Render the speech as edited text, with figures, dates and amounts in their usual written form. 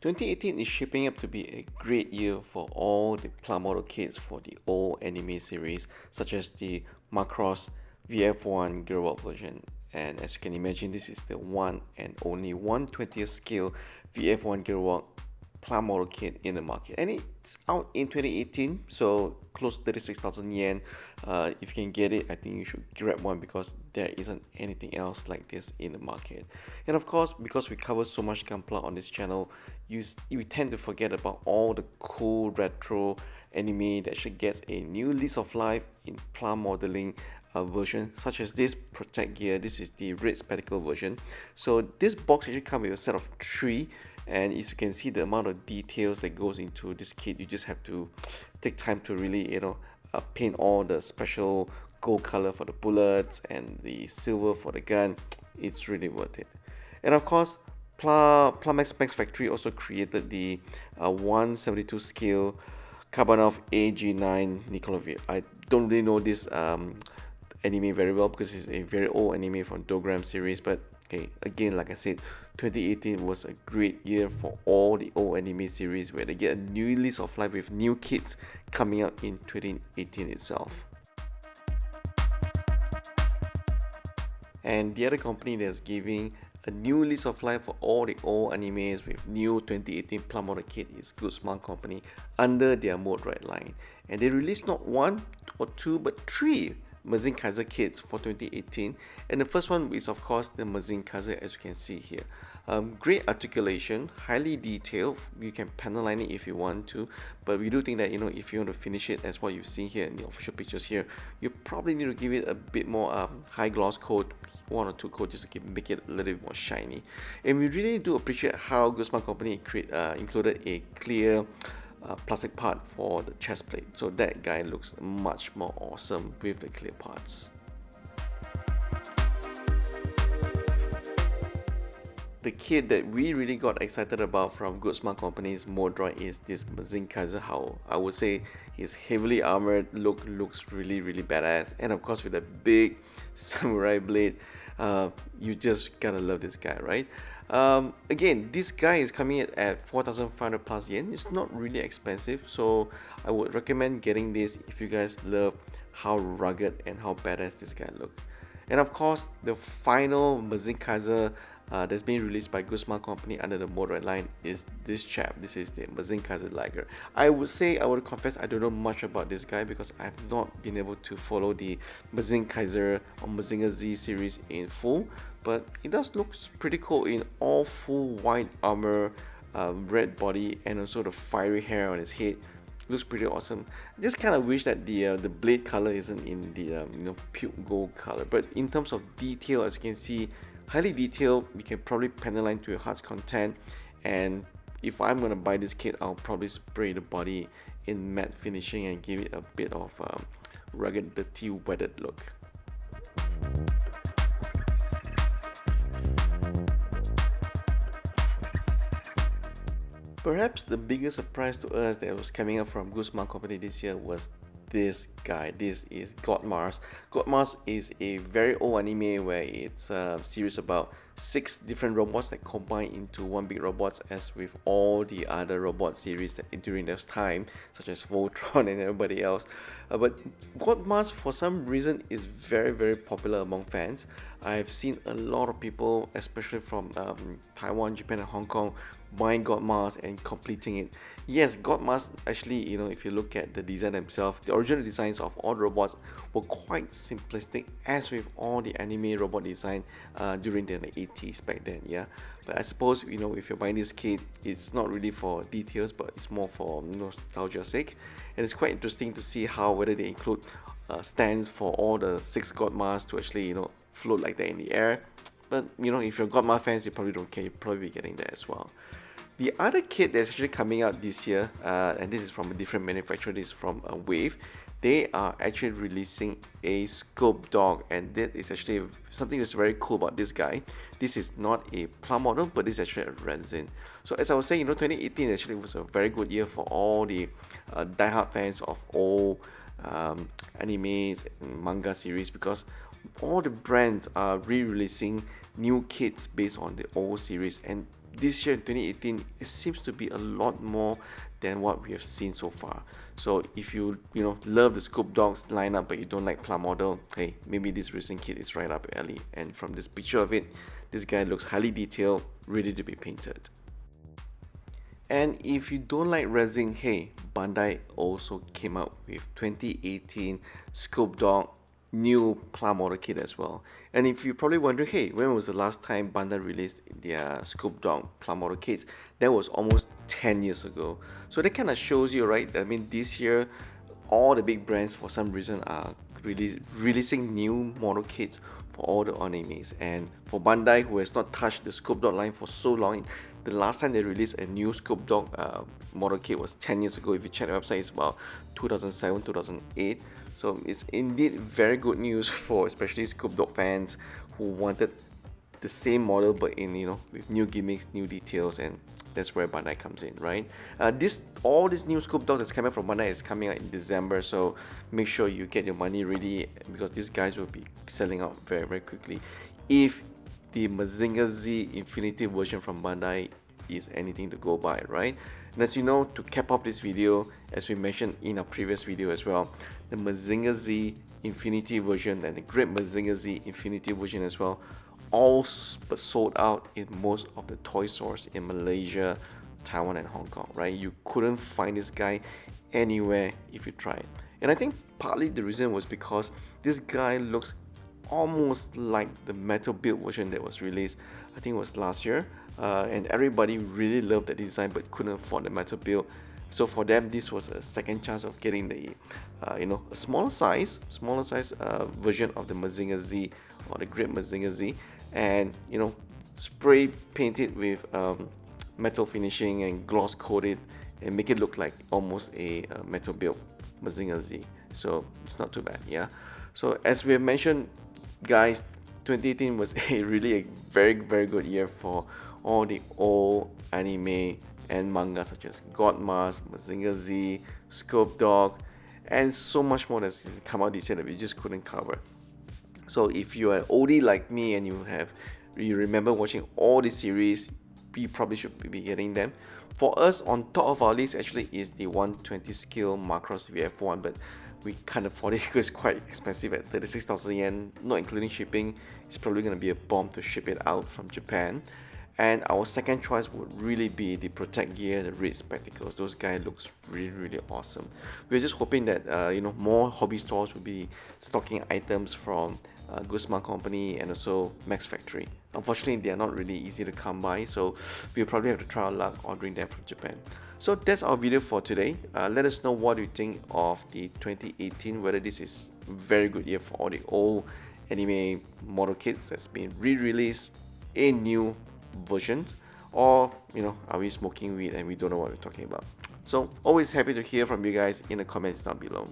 2018 is shaping up to be a great year for all the plamodel kits for the old anime series, such as the Macross VF1 Girl version. And as you can imagine, this is the one and only 1/20th scale VF1 Girl plamodel kit in the market, and it's out in 2018, so close to 36,000 yen. If you can get it, I think you should grab one because there isn't anything else like this in the market. And of course, because we cover so much gunpla on this channel, you tend to forget about all the cool retro anime that actually gets a new lease of life in plum modeling version, such as this protect gear. This is the red spectacle version. So this box actually comes with a set of three, and as you can see the amount of details that goes into this kit, you just have to take time to really paint all the special gold color for the bullets and the silver for the gun. It's really worth it. And of course, Plumex Max Factory also created the 172 scale Carbonov AG9 Nicolovia. I don't really know this anime very well because it's a very old anime from Dogram series, but okay, again, like I said, 2018 was a great year for all the old anime series where they get a new lease of life with new kits coming out in 2018 itself. And the other company that's giving a new lease of life for all the old animes with new 2018 Plum Model kit is Good Smart Company under their Mode Right line. And they released not one or two but three Mazinkaiser kits for 2018, and the first one is of course the Mazinkaiser, as you can see here. Great articulation, highly detailed. You can panel line it if you want to, but we do think that if you want to finish it as what you've seen here in the official pictures here, you probably need to give it a bit more high gloss coat, one or two coats, just to make it a little bit more shiny. And we really do appreciate how Good Smart Company included a clear plastic part for the chest plate, so that guy looks much more awesome with the clear parts. The kit that we really got excited about from Good Smart Company's Modroid is this Mazinkaiser. How I would say his heavily armored look looks really badass, and of course with a big samurai blade, you just gotta love this guy, right? Again, this guy is coming at 4,500 plus yen. It's not really expensive, so I would recommend getting this if you guys love how rugged and how badass this guy looks. And of course, the final Mazinkaiser that's being released by Good Smart Company under the Modroid line is this chap. This is the Mazinkaiser Liger. I would confess I don't know much about this guy because I've not been able to follow the Mazinkaiser or Mazinger Z series in full, but it does look pretty cool in all full white armor, red body, and also the fiery hair on his head. Looks pretty awesome. I just kind of wish that the blade color isn't in the puke gold color, but in terms of detail, as you can see, highly detailed. You can probably panel line to your heart's content, and if I'm gonna buy this kit, I'll probably spray the body in matte finishing and give it a bit of rugged, dirty, weathered look. Perhaps the biggest surprise to us that was coming up from Good Smart Company this year was this guy. This is God Mars. God Mars is a very old anime where it's a series about 6 different robots that combine into one big robot, as with all the other robot series that during this time, such as Voltron and everybody else. But God Mars, for some reason, is very popular among fans. I've seen a lot of people, especially from Taiwan, Japan, and Hong Kong, buying God Mars and completing it. Yes, God Mars actually, if you look at the design themselves, the original designs of all the robots were quite simplistic, as with all the anime robot design during the 80s back then, yeah. But I suppose, if you're buying this kit, it's not really for details, but it's more for nostalgia's sake. And it's quite interesting to see whether they include stands for all the 6 God Mars to actually, float like that in the air. But if you're God Mars fans, you probably don't care. You'll probably be getting that as well. The other kit that's actually coming out this year, and this is from a different manufacturer, this is from Wave. They are actually releasing a Scopedogs, and that is actually something that's very cool about this guy. This is not a plum model, but this is actually a resin. So as I was saying, 2018 actually was a very good year for all the diehard fans of old animes and manga series, because all the brands are re-releasing new kits based on the old series, and this year in 2018, it seems to be a lot more than what we have seen so far. So if you love the Scopedogs lineup but you don't like plamodel, hey, maybe this recent kit is right up your alley. And from this picture of it, this guy looks highly detailed, ready to be painted. And if you don't like resin, hey, Bandai also came out with 2018 Scopedog new plamodel kit as well. And if you probably wonder, hey, when was the last time Bandai released their Scopedog plamodel kits? That was almost 10 years ago. So that kind of shows you, right? I mean, this year, all the big brands for some reason are releasing new model kits for all the animes. And for Bandai, who has not touched the Scopedogs line for so long, the last time they released a new Scopedogs model kit was 10 years ago. If you check the website, it's about 2007, 2008. So it's indeed very good news for especially Scopedogs fans who wanted the same model but in with new gimmicks, new details, and that's where Bandai comes in, right? All this new Scopedogs that's coming from Bandai is coming out in December, so make sure you get your money ready because these guys will be selling out very, very quickly. If the Mazinger Z Infinity version from Bandai is anything to go by, right? And as you know, to cap off this video, as we mentioned in our previous video as well, the Mazinger Z Infinity version and the Great Mazinger Z Infinity version as well, all but sold out in most of the toy stores in Malaysia, Taiwan, and Hong Kong, right? You couldn't find this guy anywhere if you tried. And I think partly the reason was because this guy looks almost like the metal build version that was released, I think it was last year, and everybody really loved the design but couldn't afford the metal build. So for them, this was a second chance of getting the a smaller size version of the Mazinger Z or the Great Mazinger Z, and spray painted with metal finishing and gloss coated and make it look like almost a metal build Mazinger Z. So it's not too bad, yeah. So as we have mentioned, guys, 2018 was really a very, very good year for all the old anime and manga such as God Mars, Mazinger Z, Scopedogs, and so much more that's come out this year that we just couldn't cover. So if you are oldie like me and you remember watching all the series, we probably should be getting them. For us, on top of our list actually is the 120 scale Macross VF1, but we can't afford it because it's quite expensive at 36,000 yen, not including shipping. It's probably going to be a bomb to ship it out from Japan. And our second choice would really be the Protect Gear, the red spectacles. Those guys looks really, really awesome. We're just hoping that more hobby stores will be stocking items from Guzman Company and also Max Factory. Unfortunately, they are not really easy to come by, so we'll probably have to try our luck ordering them from Japan. So that's our video for today. Let us know what you think of the 2018, whether this is a very good year for all the old anime model kits that's been re-released in new versions, or are we smoking weed and we don't know what we're talking about. So always happy to hear from you guys in the comments down below.